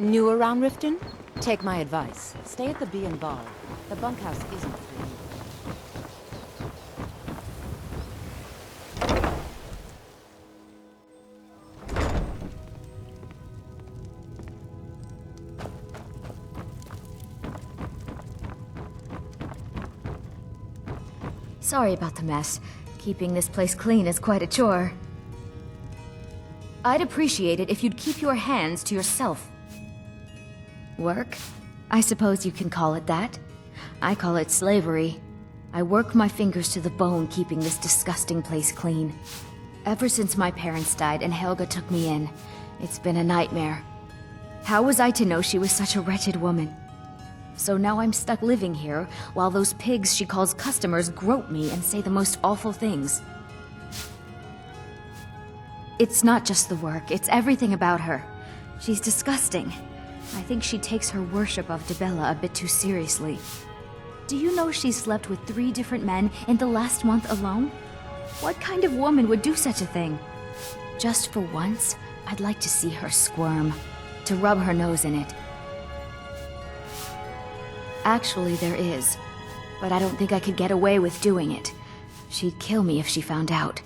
New around Riften? Take my advice. Stay at the Bee and Bar. The bunkhouse isn't for you. Sorry about the mess. Keeping this place clean is quite a chore. I'd appreciate it if you'd keep your hands to yourself. Work? I suppose you can call it that. I call it slavery. I work my fingers to the bone keeping this disgusting place clean. Ever since my parents died and Helga took me in, it's been a nightmare. How was I to know she was such a wretched woman? So now I'm stuck living here, while those pigs she calls customers grope me and say the most awful things. It's not just the work, it's everything about her. She's disgusting. I think she takes her worship of Dibella a bit too seriously. Do you know she slept with 3 different men in the last month alone? What kind of woman would do such a thing? Just for once, I'd like to see her squirm, to rub her nose in it. Actually, there is, but I don't think I could get away with doing it. She'd kill me if she found out.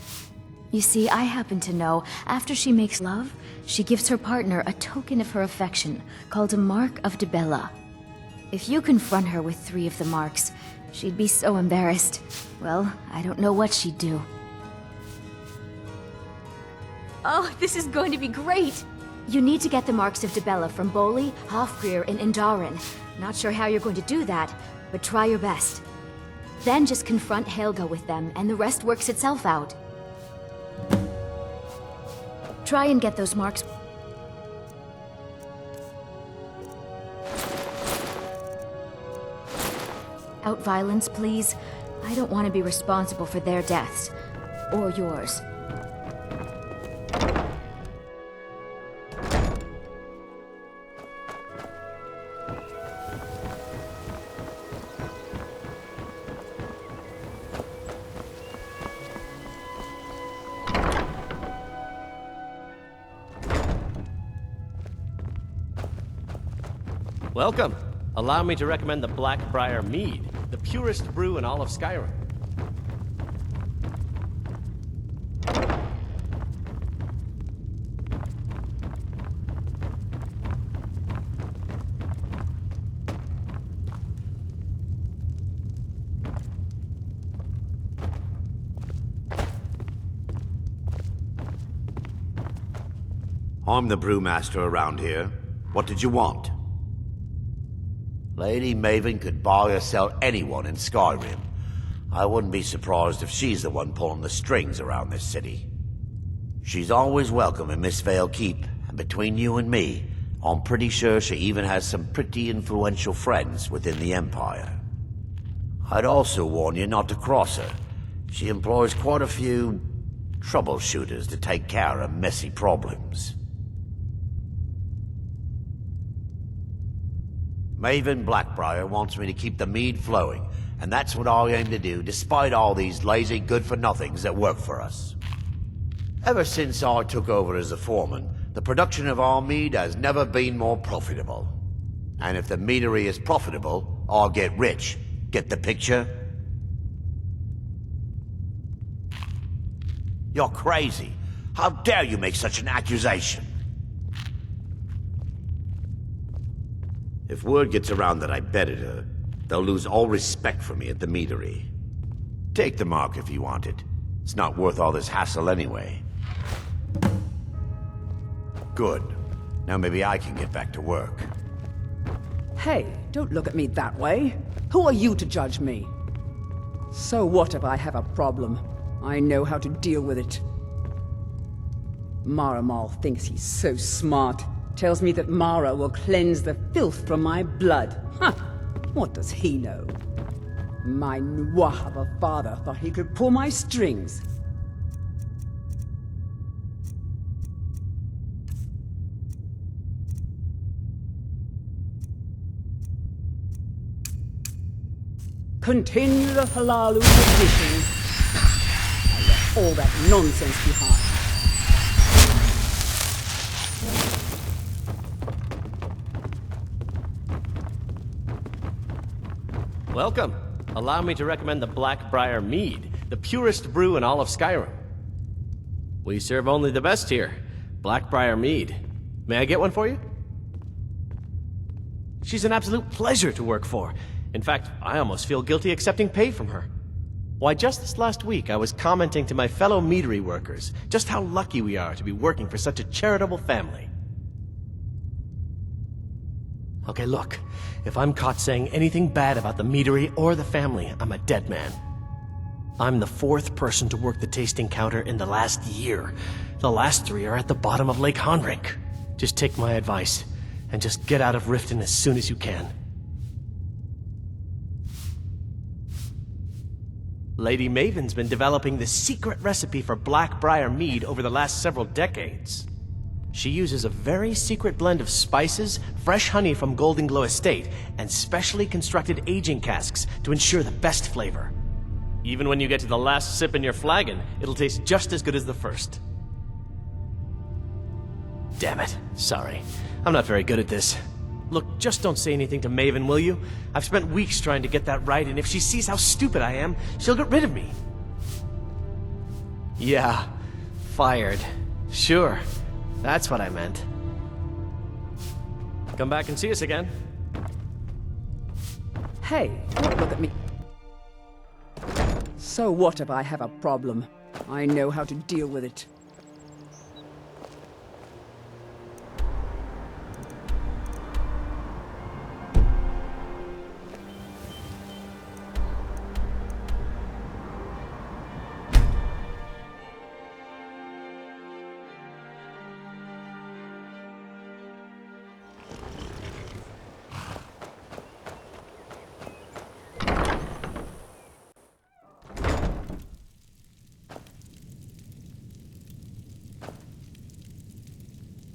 You see, I happen to know, after she makes love, she gives her partner a token of her affection, called a Mark of Dibella. If you confront her with 3 of the marks, she'd be so embarrassed. Well, I don't know what she'd do. Oh, this is going to be great! You need to get the marks of Dibella from Boli, Hofgrir, and Indaren. Not sure how you're going to do that, but try your best. Then just confront Helga with them, and the rest works itself out. Try and get those marks. Out violence, please. I don't want to be responsible for their deaths. Or yours. Welcome. Allow me to recommend the Blackbriar Mead, the purest brew in all of Skyrim. I'm the brewmaster around here. What did you want? Lady Maven could buy or sell anyone in Skyrim. I wouldn't be surprised if she's the one pulling the strings around this city. She's always welcome in Mistveil Keep, and between you and me, I'm pretty sure she even has some pretty influential friends within the Empire. I'd also warn you not to cross her. She employs quite a few troubleshooters to take care of messy problems. Maven Blackbriar wants me to keep the mead flowing, and that's what I aim to do despite all these lazy good-for-nothings that work for us. Ever since I took over as a foreman, the production of our mead has never been more profitable. And if the meadery is profitable, I'll get rich. Get the picture? You're crazy. How dare you make such an accusation? If word gets around that I betted her, they'll lose all respect for me at the meadery. Take the mark if you want it. It's not worth all this hassle anyway. Good. Now maybe I can get back to work. Hey, don't look at me that way. Who are you to judge me? So what if I have a problem? I know how to deal with it. Maramal thinks he's so smart. Tells me that Mara will cleanse the filth from my blood. Huh! What does he know? My Nwah of a father thought he could pull my strings. Continue the Halalu tradition. I left all that nonsense behind. Welcome. Allow me to recommend the Blackbriar Mead, the purest brew in all of Skyrim. We serve only the best here. Blackbriar Mead. May I get one for you? She's an absolute pleasure to work for. In fact, I almost feel guilty accepting pay from her. Why, just this last week, I was commenting to my fellow meadery workers just how lucky we are to be working for such a charitable family. Okay, look. If I'm caught saying anything bad about the meadery or the family, I'm a dead man. I'm the 4th person to work the tasting counter in the last year. The last 3 are at the bottom of Lake Honrink. Just take my advice, and just get out of Riften as soon as you can. Lady Maven's been developing the secret recipe for Blackbriar Mead over the last several decades. She uses a very secret blend of spices, fresh honey from Golden Glow Estate, and specially constructed aging casks to ensure the best flavor. Even when you get to the last sip in your flagon, it'll taste just as good as the first. Damn it. Sorry. I'm not very good at this. Look, just don't say anything to Maven, will you? I've spent weeks trying to get that right, and if she sees how stupid I am, she'll get rid of me. Yeah. Fired. Sure. That's what I meant. Come back and see us again. Hey, don't look at me. So what if I have a problem? I know how to deal with it.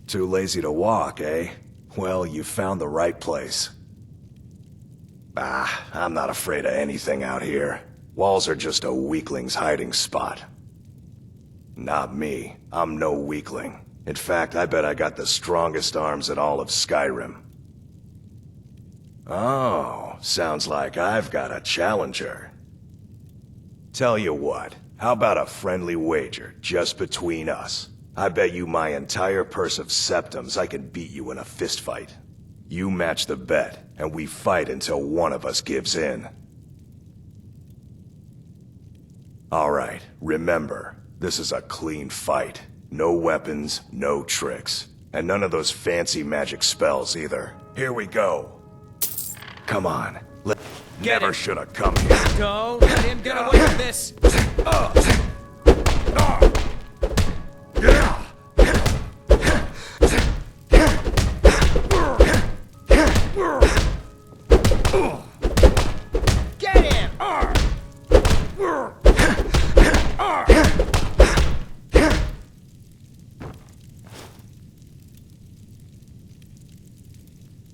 Too lazy to walk, eh? Well, you found the right place. I'm not afraid of anything out here. Walls are just a weakling's hiding spot. Not me. I'm no weakling. In fact, I bet I got the strongest arms in all of Skyrim. Oh, sounds like I've got a challenger. Tell you what, how about a friendly wager, just between us? I bet you my entire purse of septums I can beat you in a fistfight. You match the bet, and we fight until one of us gives in. Alright, remember, this is a clean fight. No weapons, no tricks. And none of those fancy magic spells either. Here we go. Come on. Never should have come here. Don't let him get away with this! Get him!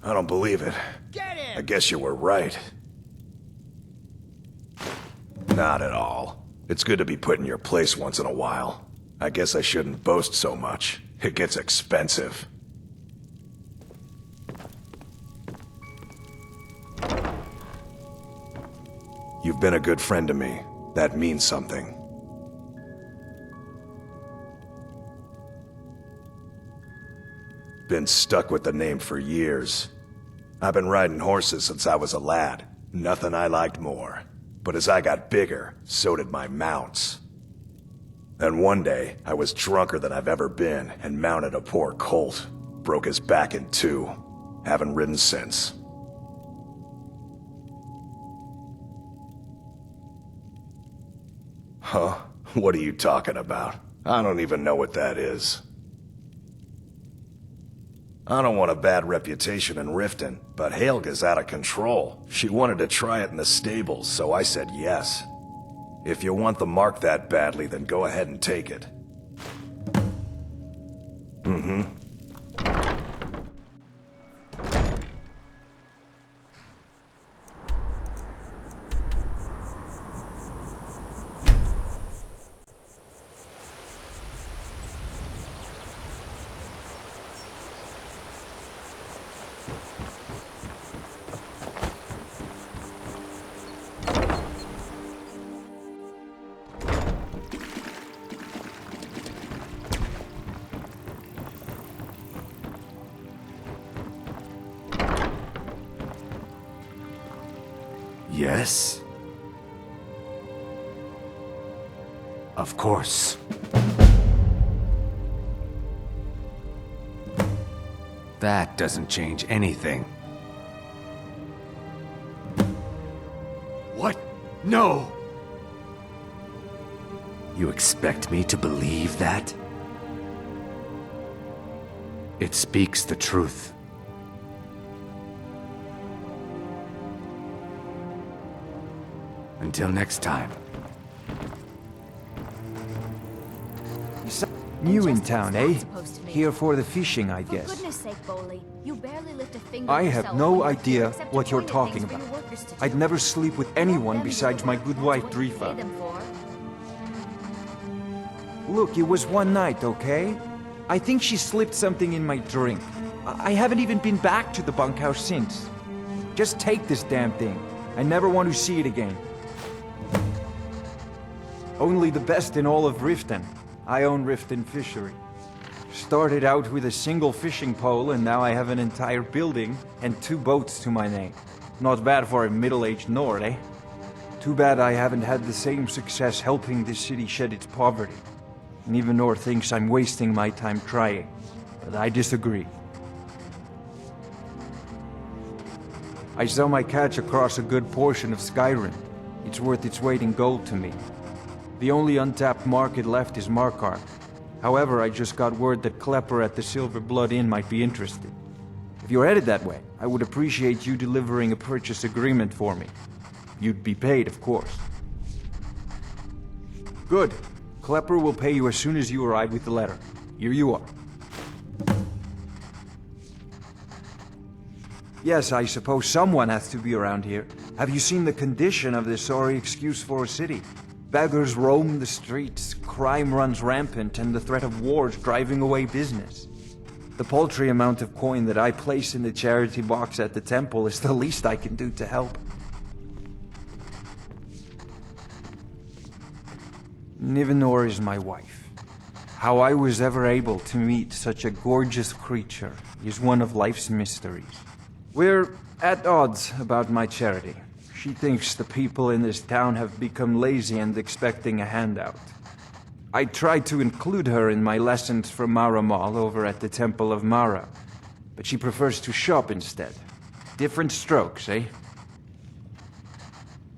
I don't believe it. Get him! I guess you were right. Not at all. It's good to be put in your place once in a while. I guess I shouldn't boast so much. It gets expensive. You've been a good friend to me. That means something. Been stuck with the name for years. I've been riding horses since I was a lad. Nothing I liked more. But as I got bigger, so did my mounts. Then one day, I was drunker than I've ever been and mounted a poor colt. Broke his back in two. Haven't ridden since. Huh? What are you talking about? I don't even know what that is. I don't want a bad reputation in Riften, but Helga's out of control. She wanted to try it in the stables, so I said yes. If you want the mark that badly, then go ahead and take it. Mm-hmm. Yes? Of course. That doesn't change anything. What? No! You expect me to believe that? It speaks the truth. Until next time. New in town, eh? Here for the fishing, I guess. For goodness sake, Boley, you barely lift a finger I yourself have no when you idea except to what you're point at talking things for about. your workers to I'd do. never sleep with Let anyone them besides do my it. good That's wife, what you pay Drifa. them for. Look, it was one night, okay? I think she slipped something in my drink. I haven't even been back to the bunkhouse since. Just take this damn thing. I never want to see it again. Only the best in all of Riften. I own Riften Fishery. Started out with a single fishing pole, and now I have an entire building and 2 boats to my name. Not bad for a middle-aged Nord, eh? Too bad I haven't had the same success helping this city shed its poverty. And even Nord thinks I'm wasting my time trying. But I disagree. I sell my catch across a good portion of Skyrim. It's worth its weight in gold to me. The only untapped market left is Markarth. However, I just got word that Klepper at the Silver Blood Inn might be interested. If you're headed that way, I would appreciate you delivering a purchase agreement for me. You'd be paid, of course. Good. Klepper will pay you as soon as you arrive with the letter. Here you are. Yes, I suppose someone has to be around here. Have you seen the condition of this sorry excuse for a city? Beggars roam the streets, crime runs rampant, and the threat of wars driving away business. The paltry amount of coin that I place in the charity box at the temple is the least I can do to help. Nivenor is my wife. How I was ever able to meet such a gorgeous creature is one of life's mysteries. We're at odds about my charity. She thinks the people in this town have become lazy and expecting a handout. I tried to include her in my lessons from Mara Mall over at the Temple of Mara, but she prefers to shop instead. Different strokes, eh?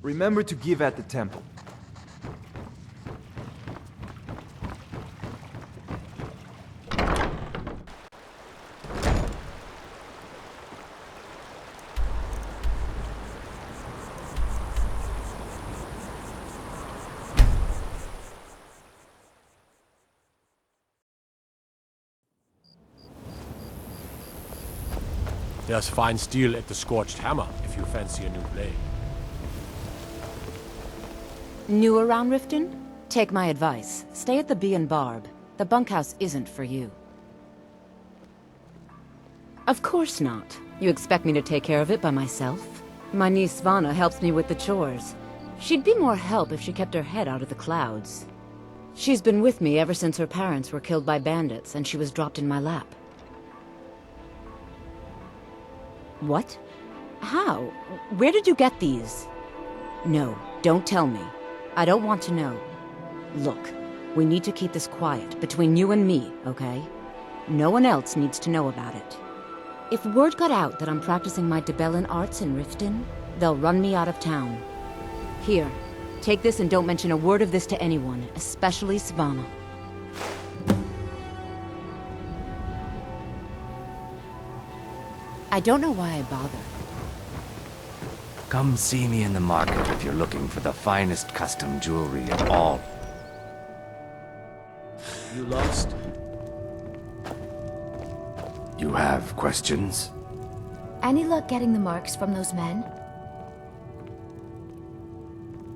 Remember to give at the temple. There's fine steel at the Scorched Hammer, if you fancy a new blade. New around Riften? Take my advice. Stay at the Bee and Barb. The bunkhouse isn't for you. Of course not. You expect me to take care of it by myself? My niece Svana helps me with the chores. She'd be more help if she kept her head out of the clouds. She's been with me ever since her parents were killed by bandits and she was dropped in my lap. What? How? Where did you get these? No, don't tell me. I don't want to know. Look, we need to keep this quiet, between you and me, okay? No one else needs to know about it. If word got out that I'm practicing my Debellan arts in Riften, they'll run me out of town. Here, take this and don't mention a word of this to anyone, especially Svana. I don't know why I bother. Come see me in the market if you're looking for the finest custom jewelry at all. You lost? You have questions? Any luck getting the marks from those men?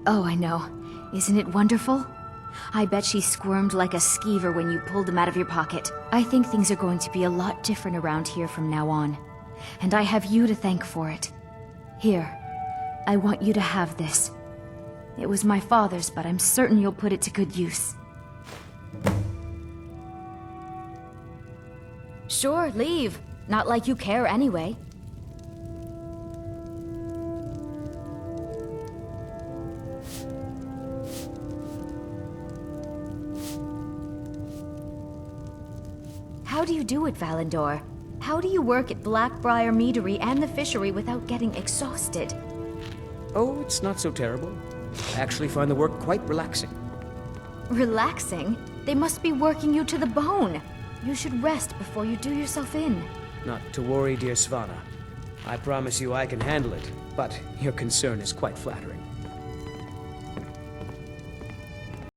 Oh, I know. Isn't it wonderful? I bet she squirmed like a skeever when you pulled them out of your pocket. I think things are going to be a lot different around here from now on. And I have you to thank for it. Here, I want you to have this. It was my father's, but I'm certain you'll put it to good use. Sure, leave. Not like you care anyway. do you do it, Valendor? How do you work at Blackbriar Meadery and the fishery without getting exhausted? Oh, it's not so terrible. I actually find the work quite relaxing. Relaxing? They must be working you to the bone. You should rest before you do yourself in. Not to worry, dear Svana. I promise you I can handle it, but your concern is quite flattering.